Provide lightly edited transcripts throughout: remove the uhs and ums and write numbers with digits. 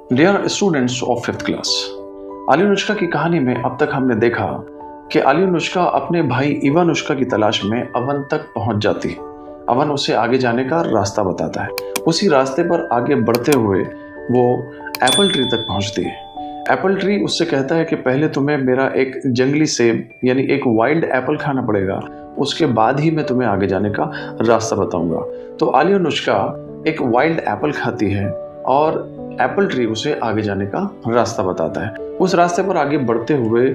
Dear students of fifth class, Ali Anushka की कहानी में अब तक हमने देखा कि आली अनुष्का अपने भाई इवानुष्का की तलाश में अवन तक पहुंच जाती है। अवन उसे आगे जाने का रास्ता बताता है। उसी रास्ते पर आगे बढ़ते हुए वो एप्पल ट्री तक पहुंचती है। एप्पल ट्री उससे कहता है कि पहले तुम्हें मेरा एक जंगली सेब यानी एक वाइल्ड एप्पल खाना पड़ेगा, उसके बाद ही मैं तुम्हें आगे जाने का रास्ता बताऊंगा। तो आली अनुष्का एक वाइल्ड एप्पल खाती है और एप्पल ट्री उसे आगे जाने का रास्ता बताता है। उस रास्ते पर आगे बढ़ते हुए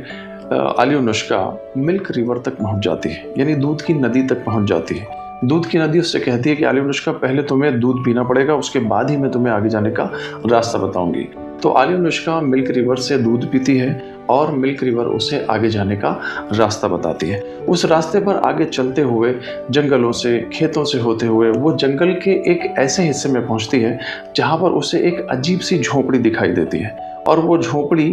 आली अनुष्का मिल्क रिवर तक पहुंच जाती है, यानी दूध की नदी तक पहुंच जाती है। दूध की नदी उससे कहती है कि आली अनुष्का पहले तुम्हें दूध पीना पड़ेगा, उसके बाद ही मैं तुम्हें आगे जाने का रास्ता बताऊंगी। तो आली अनुष्का मिल्क रिवर से दूध पीती है और मिल्क रिवर उसे आगे जाने का रास्ता बताती है। उस रास्ते पर आगे चलते हुए जंगलों से, खेतों से होते हुए वो जंगल के एक ऐसे हिस्से में पहुंचती है जहां पर उसे एक अजीब सी झोपड़ी दिखाई देती है। और वो झोपड़ी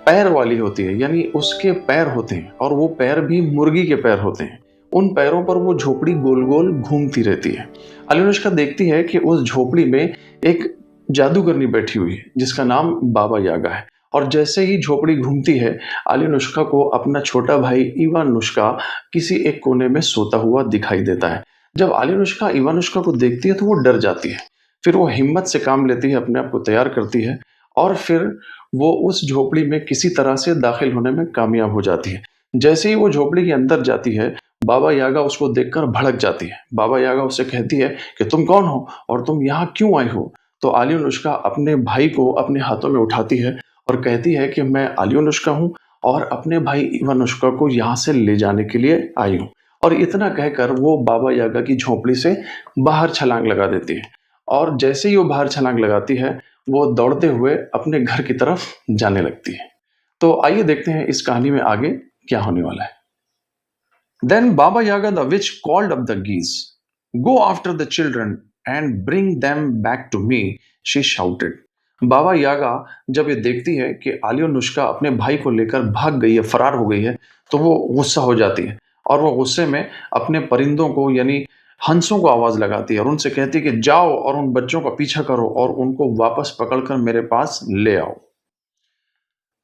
पैर वाली होती है, यानी उसके पैर होते हैं और वो पैर भी मुर्गी के पैर होते हैं। उन पैरों पर वो झोपड़ी गोल गोल घूमती रहती है। आली अनुष्का देखती है कि उस झोपड़ी में एक जादूगरनी बैठी हुई है जिसका नाम बाबा यागा है। और जैसे ही झोपड़ी घूमती है, आली अनुष्का को अपना छोटा भाई इवानुष्का किसी एक कोने में सोता हुआ दिखाई देता है। जब आली अनुष्का इवानुष्का को देखती है तो वो डर जाती है। फिर वो हिम्मत से काम लेती है, अपने आप को तैयार करती है और फिर वो उस झोपड़ी में किसी तरह से दाखिल होने में कामयाब हो जाती है। जैसे ही वो झोपड़ी के अंदर जाती है, बाबा यागा उसको देखकर भड़क जाती है। बाबा यागा उससे कहती है कि तुम कौन हो और तुम यहाँ क्यों आई हो। तो आली अनुष्का अपने भाई को अपने हाथों में उठाती है और कहती है कि मैं आली अनुष्का हूँ और अपने भाई इवानुष्का को यहाँ से ले जाने के लिए आई हूँ। और इतना कहकर वो बाबा यागा की झोपड़ी से बाहर छलांग लगा देती है। और जैसे ही वो बाहर छलांग लगाती है, वो दौड़ते हुए अपने घर की तरफ जाने लगती है। तो आइए देखते हैं इस कहानी में आगे क्या होने वाला है। Then Baba Yaga the witch called up the geese. Go after the children and bring them back to me, she shouted. बाबा यागा जब ये देखती है कि आली अनुष्का अपने भाई को लेकर भाग गई है, फरार हो गई है, तो वो गुस्सा हो जाती है और वो गुस्से में अपने परिंदों को यानी हंसों को आवाज लगाती है और उनसे कहती है कि जाओ और उन बच्चों का पीछा करो और उनको वापस पकड़कर मेरे पास ले आओ।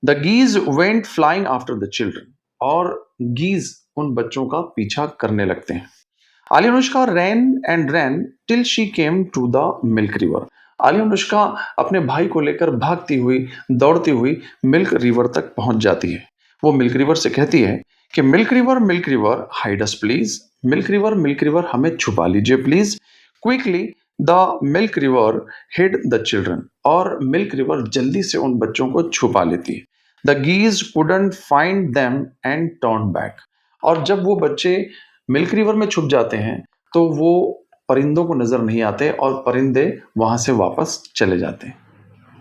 The geese went flying after the children, और गीज उन बच्चों का पीछा करने लगते हैं। आली Anushka ran and ran till she came to the milk river. Alyonushka अपने भाई को लेकर भागती हुई, दौड़ती हुई मिल्क रिवर तक पहुंच जाती है। वो मिल्क रिवर से कहती है कि milk river hide us please. Milk river हमें छुपा लीजिए please. Quickly the milk river hid the children, और मिल्क रिवर जल्दी से उन बच्चों को छुपा लेती है। The geese couldn't find them and turn back, और जब वो बच्चे मिल्क रिवर में छुप जाते हैं तो वो परिंदों को नजर नहीं आते और परिंदे वहां से वापस चले जाते हैं।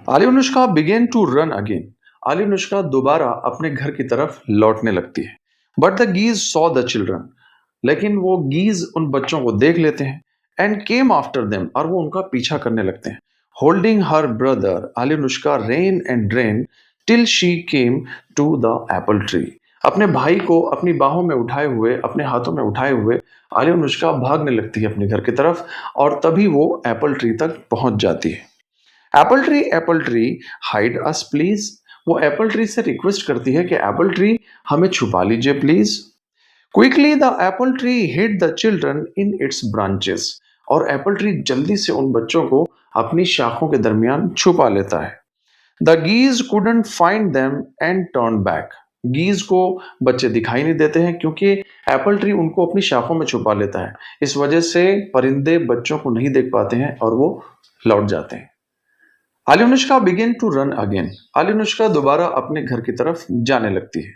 आली Anushka began to run again. Ali Anushka दोबारा अपने घर की तरफ लौटने लगती है। But the geese saw the children, लेकिन वो गीज उन बच्चों को देख लेते हैं एंड केम आफ्टर देम, और वो उनका पीछा करने लगते हैं। Holding her brother, Ali Anushka ran and ran till she came to the apple tree. अपने भाई को अपनी बाहों में उठाए हुए, अपने हाथों में उठाए हुए आली अनुष्का भागने लगती है अपने घर की तरफ और तभी वो एप्पल ट्री तक पहुंच जाती है। Apple tree hide us please. वो एप्पल ट्री से रिक्वेस्ट करती है कि एप्पल ट्री हमें छुपा लीजिए please. Quickly the apple tree hid the children in its branches, और एप्पल ट्री जल्दी से उन बच्चों को अपनी शाखों के दरमियान छुपा लेता है। The geese couldn't find them and turn back. Geese को बच्चे दिखाई नहीं देते हैं क्योंकि एप्पल ट्री उनको अपनी शाखों में छुपा लेता है। इस वजह से परिंदे बच्चों को नहीं देख पाते हैं और वो लौट जाते हैं। आली Anushka began to run again. Ali Anushka दोबारा अपने घर की तरफ जाने लगती है।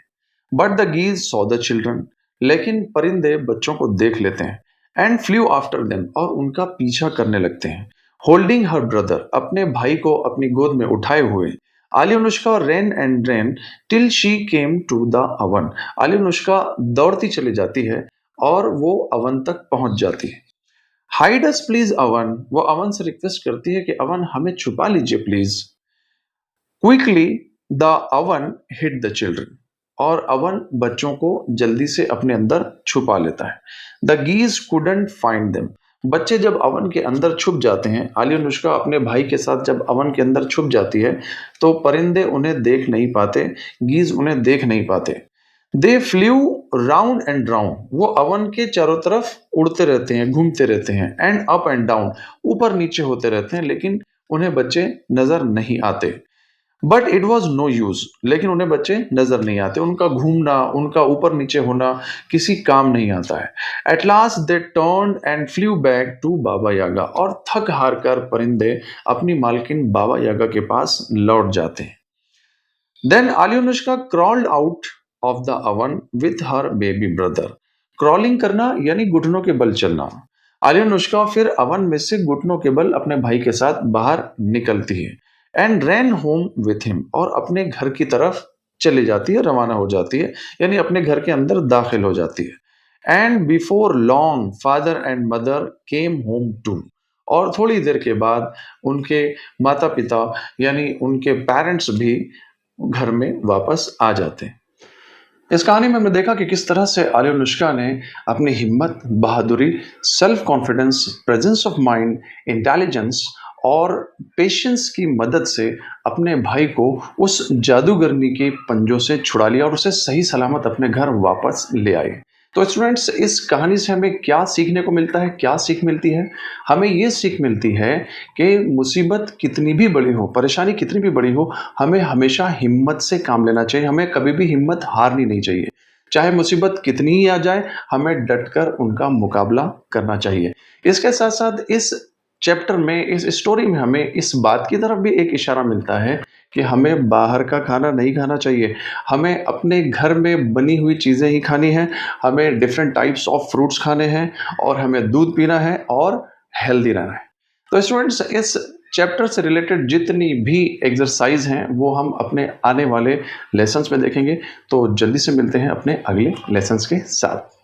But the geese saw the children, लेकिन परिंदे बच्चों को देख लेते हैं एंड फ्लू आफ्टर देम, और उनका पीछा करने लगते हैं। होल्डिंग हर ब्रदर, अपने भाई को अपनी गोद में उठाए हुए Ali Anushka ran and ran till she came to the oven. Ali Anushka दौड़ती चली जाती है और वो अवन तक पहुंच जाती है। हाइड अस प्लीज अवन, वो अवन से रिक्वेस्ट करती है कि अवन हमें छुपा लीजिए please. Quickly the oven hid the children, और अवन बच्चों को जल्दी से अपने अंदर छुपा लेता है। The geese couldn't find them, बच्चे जब अवन के अंदर छुप जाते हैं, आलिया अनुष्का अपने भाई के साथ जब अवन के अंदर छुप जाती है, तो परिंदे उन्हें देख नहीं पाते, गीज उन्हें देख नहीं पाते। दे फ्ल्यू राउंड एंड राउंड, वो अवन के चारों तरफ उड़ते रहते हैं, घूमते रहते हैं, एंड अप एंड डाउन, ऊपर नीचे होते रहते हैं, लेकिन उन्हें बच्चे नजर नहीं आते। But it was no use, लेकिन उन्हें बच्चे नजर नहीं आते, उनका घूमना, उनका ऊपर नीचे होना किसी काम नहीं आता है। At last they turn and flew back to Baba Yaga, और थक हार कर परिंदे अपनी मालकिन बाबा यागा के पास लौट जाते हैं। Then Alyonushka crawled out of the oven with her baby brother. Crawling करना यानी घुटनों के बल चलना। आलियानुष्का फिर अवन में से घुटनों के बल अपने भाई के साथ बाहर निकलती है, and ran home with him, और अपने घर की तरफ चली जाती है, रवाना हो जाती है, यानी अपने घर के अंदर दाखिल हो जाती है। And before long father and mother came home too, और थोड़ी देर के बाद उनके माता पिता यानी उनके पेरेंट्स भी घर में वापस आ जाते हैं। इस कहानी में हमने देखा कि किस तरह से आलिया अनुष्का ने अपनी हिम्मत, बहादुरी, self confidence, presence of mind, intelligence और पेशेंस की मदद से अपने भाई को उस जादूगरनी के पंजों से छुड़ा लिया और उसे सही सलामत अपने घर वापस ले आए। तो स्टूडेंट्स, इस कहानी से हमें क्या सीखने को मिलता है, क्या सीख मिलती है? हमें ये सीख मिलती है कि मुसीबत कितनी भी बड़ी हो, परेशानी कितनी भी बड़ी हो, हमें हमेशा हिम्मत से काम लेना चाहिए, हमें कभी भी हिम्मत हारनी नहीं चाहिए। चाहे मुसीबत कितनी ही आ जाए, हमें डटकर उनका मुकाबला करना चाहिए। इसके साथ साथ इस चैप्टर में, इस स्टोरी में हमें इस बात की तरफ भी एक इशारा मिलता है कि हमें बाहर का खाना नहीं खाना चाहिए, हमें अपने घर में बनी हुई चीज़ें ही खानी है, हमें डिफरेंट टाइप्स ऑफ फ्रूट्स खाने हैं, और हमें दूध पीना है और हेल्दी रहना है। तो स्टूडेंट्स, इस चैप्टर से रिलेटेड जितनी भी एक्सरसाइज हैं वो हम अपने आने वाले लेसन्स में देखेंगे। तो जल्दी से मिलते हैं अपने अगले लेसन्स के साथ।